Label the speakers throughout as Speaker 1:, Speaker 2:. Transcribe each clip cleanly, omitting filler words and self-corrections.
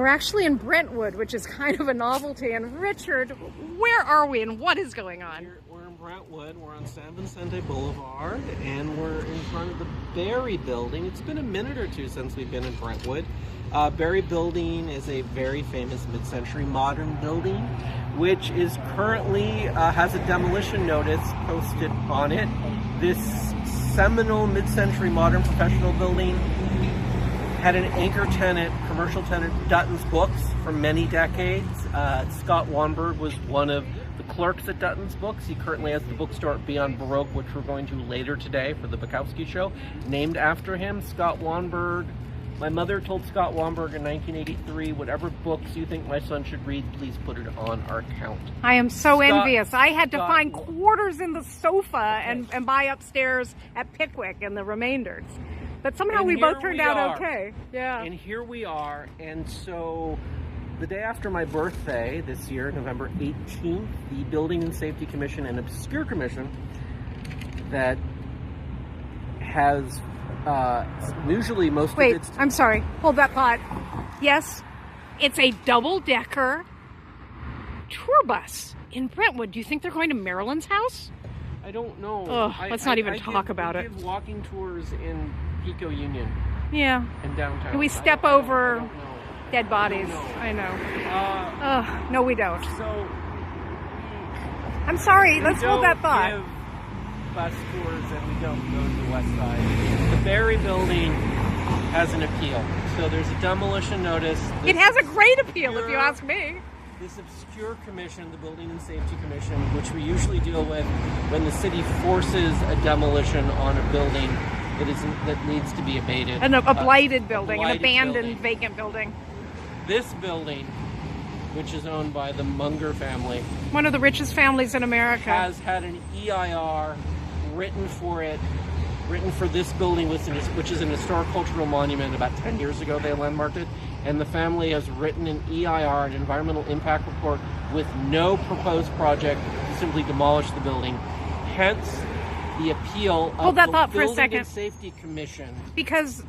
Speaker 1: we're actually in Brentwood, which is kind of a novelty. And Richard, where are we and what is going on?
Speaker 2: We're in Brentwood. We're on San Vicente Boulevard, and we're in front of the Berry Building. It's been a minute or two since we've been in Brentwood. Berry Building is a very famous mid-century modern building, which is currently has a demolition notice posted on it. This seminal mid-century modern professional building had an anchor tenant, commercial tenant, Dutton's Books, for many decades. Scott Wanberg was one of the clerks at Dutton's Books. He currently has the bookstore Beyond Baroque, which we're going to later today for the Bukowski Show, named after him. Scott Wanberg. My mother told Scott Wanberg in 1983, whatever books you think my son should read, please put it on our count.
Speaker 1: I am so envious. I had to find quarters in the sofa and buy upstairs at Pickwick and the remainders. But somehow we both turned out okay. Yeah.
Speaker 2: And here we are. And so the day after my birthday this year, November 18th, the Building and Safety Commission, an obscure commission that has usually most of its...
Speaker 1: I'm sorry. Hold that thought. Yes, it's a double-decker tour bus in Brentwood. Do you think they're going to Marilyn's house?
Speaker 2: I don't know.
Speaker 1: Let's not even talk about it.
Speaker 2: We give walking tours in Pico Union.
Speaker 1: Yeah.
Speaker 2: In downtown.
Speaker 1: Do we step over dead bodies? I know. No, we don't.
Speaker 2: So...
Speaker 1: I'm sorry. Let's hold that thought.
Speaker 2: Give bus tours and we don't go to the west side. The Berry Building has an appeal. So there's a demolition notice.
Speaker 1: It has a great appeal, if you ask me.
Speaker 2: This obscure commission, the Building and Safety Commission, which we usually deal with when the city forces a demolition on a building that needs to be abated.
Speaker 1: And a blighted building, an abandoned vacant building.
Speaker 2: This building, which is owned by the Munger family,
Speaker 1: one of the richest families in America,
Speaker 2: has had an EIR written for this building, which is an historic cultural monument. About 10 years ago they landmarked it, and the family has written an EIR, an environmental impact report, with no proposed project to simply demolish the building. Hence the appeal of the Building and Safety Commission.
Speaker 1: Because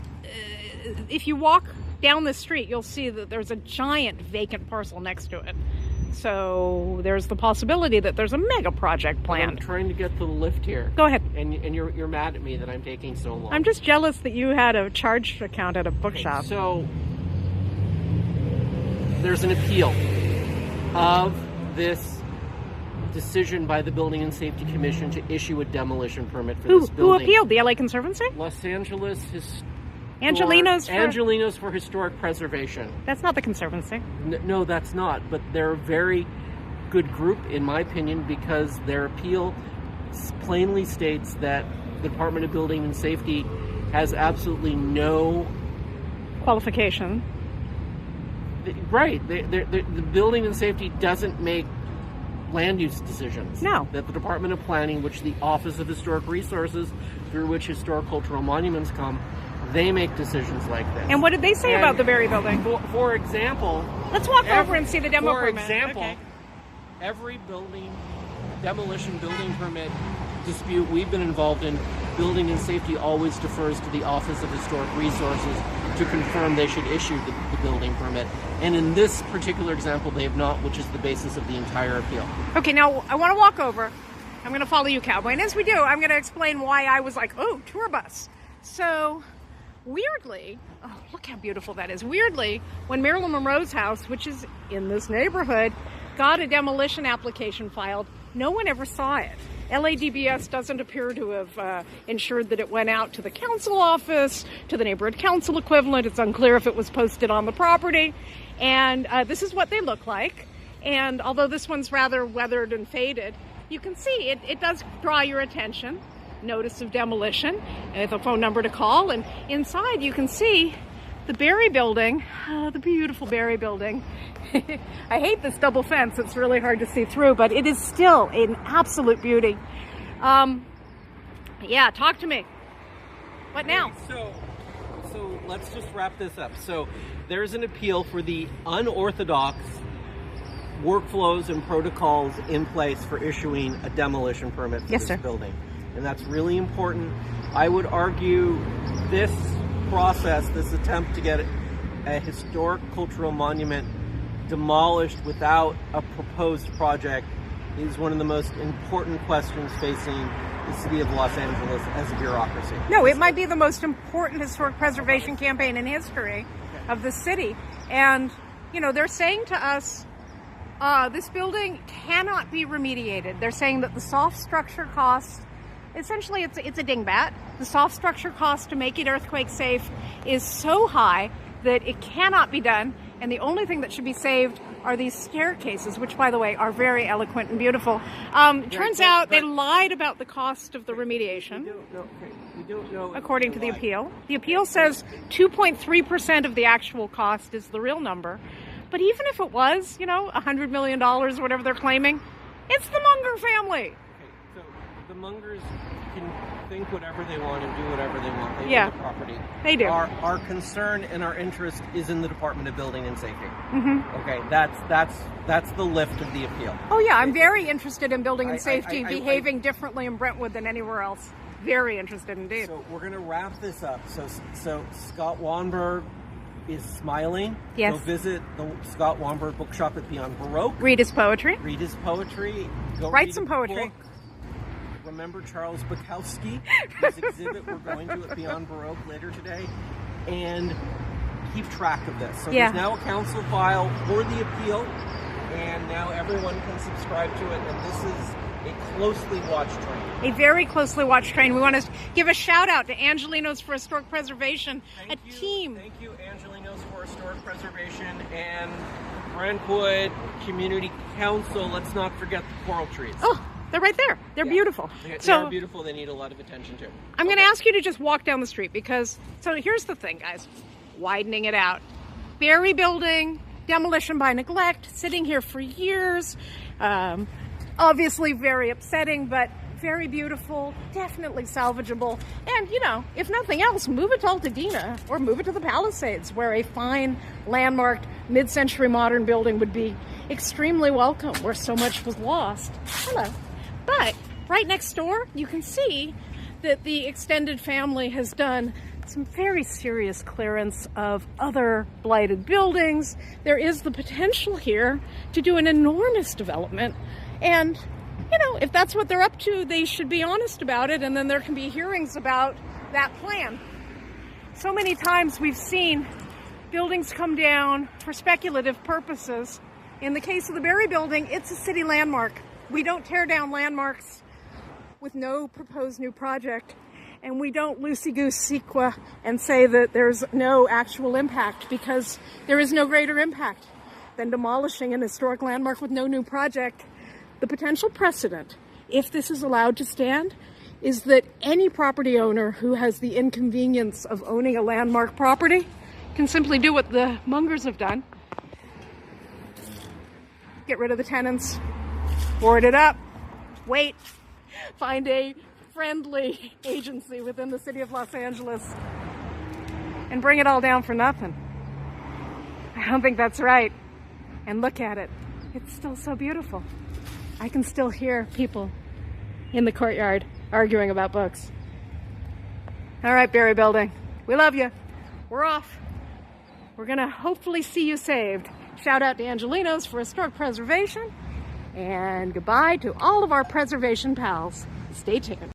Speaker 1: if you walk down the street, you'll see that there's a giant vacant parcel next to it. So there's the possibility that there's a mega project planned.
Speaker 2: I'm trying to get to the lift here.
Speaker 1: Go ahead.
Speaker 2: And you're mad at me that I'm taking so long.
Speaker 1: I'm just jealous that you had a charge account at a bookshop.
Speaker 2: Okay, so there's an appeal of this decision by the Building and Safety Commission to issue a demolition permit for this building.
Speaker 1: Who appealed? The LA Conservancy?
Speaker 2: Los Angeles
Speaker 1: Angelinos
Speaker 2: for Historic Preservation.
Speaker 1: That's not the Conservancy.
Speaker 2: No, that's not. But they're a very good group, in my opinion, because their appeal plainly states that the Department of Building and Safety has absolutely no
Speaker 1: qualification.
Speaker 2: Right. The Building and Safety doesn't make land use decisions.
Speaker 1: No.
Speaker 2: That the Department of Planning, which the Office of Historic Resources, through which historic cultural monuments come, they make decisions like this.
Speaker 1: And what did they say about the Berry Building?
Speaker 2: For example...
Speaker 1: Let's walk over and see the demo permit.
Speaker 2: For example, every demolition building permit dispute we've been involved in, Building and Safety always defers to the Office of Historic Resources to confirm they should issue the building permit. And in this particular example, they have not, which is the basis of the entire appeal.
Speaker 1: Okay, now I want to walk over. I'm going to follow you, Cowboy. And as we do, I'm going to explain why I was like, oh, tour bus. So... weirdly, oh, look how beautiful that is. Weirdly, when Marilyn Monroe's house, which is in this neighborhood, got a demolition application filed, no one ever saw it. LADBS doesn't appear to have ensured that it went out to the council office, to the neighborhood council equivalent. It's unclear if it was posted on the property. And this is what they look like. And although this one's rather weathered and faded, you can see it does draw your attention. Notice of demolition, and a phone number to call, and inside you can see the Berry Building, the beautiful Berry Building. I hate this double fence, it's really hard to see through, but it is still an absolute beauty. Yeah, talk to me. What now?
Speaker 2: So let's just wrap this up. So there's an appeal for the unorthodox workflows and protocols in place for issuing a demolition permit for this building. And that's really important. I would argue this process, this attempt to get a historic cultural monument demolished without a proposed project is one of the most important questions facing the city of Los Angeles as a bureaucracy.
Speaker 1: No, it might be the most important historic preservation campaign in history of the city. And, you know, they're saying to us, this building cannot be remediated. They're saying that the soft structure costs, essentially it's a dingbat. The soft structure cost to make it earthquake safe is so high that it cannot be done. And the only thing that should be saved are these staircases, which, by the way, are very eloquent and beautiful. Turns out they lied about the cost of the remediation.
Speaker 2: We don't know.
Speaker 1: According to the appeal. The appeal says 2.3% of the actual cost is the real number. But even if it was, you know, $100 million or whatever they're claiming, it's the Munger family.
Speaker 2: Okay, so the Mungers can think whatever they want and do whatever they want. They
Speaker 1: Yeah.
Speaker 2: own the property.
Speaker 1: They do.
Speaker 2: Our concern and our interest is in the Department of Building and Safety.
Speaker 1: Mm-hmm.
Speaker 2: Okay, that's the lift of the appeal.
Speaker 1: Oh yeah, I'm very interested in building and safety
Speaker 2: I-
Speaker 1: behaving differently in Brentwood than anywhere else. Very interested indeed.
Speaker 2: So we're going to wrap this up. So Scott Weinberg is smiling.
Speaker 1: Yes.
Speaker 2: Go visit the Scott Weinberg bookshop at Beyond Baroque.
Speaker 1: Read his poetry.
Speaker 2: Read his poetry. Go
Speaker 1: Write
Speaker 2: read
Speaker 1: some
Speaker 2: a
Speaker 1: poetry.
Speaker 2: book. Remember Charles Bukowski, whose exhibit we're going to at Beyond Baroque later today, and keep track of this. So
Speaker 1: Yeah.
Speaker 2: there's now a council file for the appeal, and now everyone can subscribe to it, and this is a closely watched train.
Speaker 1: A very closely watched train. We want to give a shout out to Angelinos for Historic Preservation,
Speaker 2: Thank
Speaker 1: a
Speaker 2: you,
Speaker 1: team.
Speaker 2: Thank you, Angelinos for Historic Preservation and Brentwood Community Council. Let's not forget the coral trees.
Speaker 1: Oh, they're right there. They're beautiful.
Speaker 2: They are beautiful. They need a lot of attention too.
Speaker 1: I'm going to ask you to just walk down the street because, so here's the thing, guys. Widening it out. Berry building, demolition by neglect, sitting here for years. Obviously very upsetting, but very beautiful, definitely salvageable. And, you know, if nothing else, move it to Altadena or move it to the Palisades, where a fine, landmarked, mid-century modern building would be extremely welcome, where so much was lost. Hello. But right next door, you can see that the extended family has done some very serious clearance of other blighted buildings. There is the potential here to do an enormous development. And, you know, if that's what they're up to, they should be honest about it, and then there can be hearings about that plan. So many times we've seen buildings come down for speculative purposes. In the case of the Berry building, it's a city landmark. We don't tear down landmarks with no proposed new project, and we don't loosey-goose sequa and say that there's no actual impact, because there is no greater impact than demolishing an historic landmark with no new project. The potential precedent, if this is allowed to stand, is that any property owner who has the inconvenience of owning a landmark property can simply do what the Mungers have done. Get rid of the tenants, board it up, wait, find a friendly agency within the city of Los Angeles, and bring it all down for nothing. I don't think that's right. And look at it. It's still so beautiful. I can still hear people in the courtyard arguing about books. All right, Berry building, we love you. We're off. We're gonna hopefully see you saved. Shout out to Angelinos for Historic Preservation, and goodbye to all of our preservation pals. Stay tuned.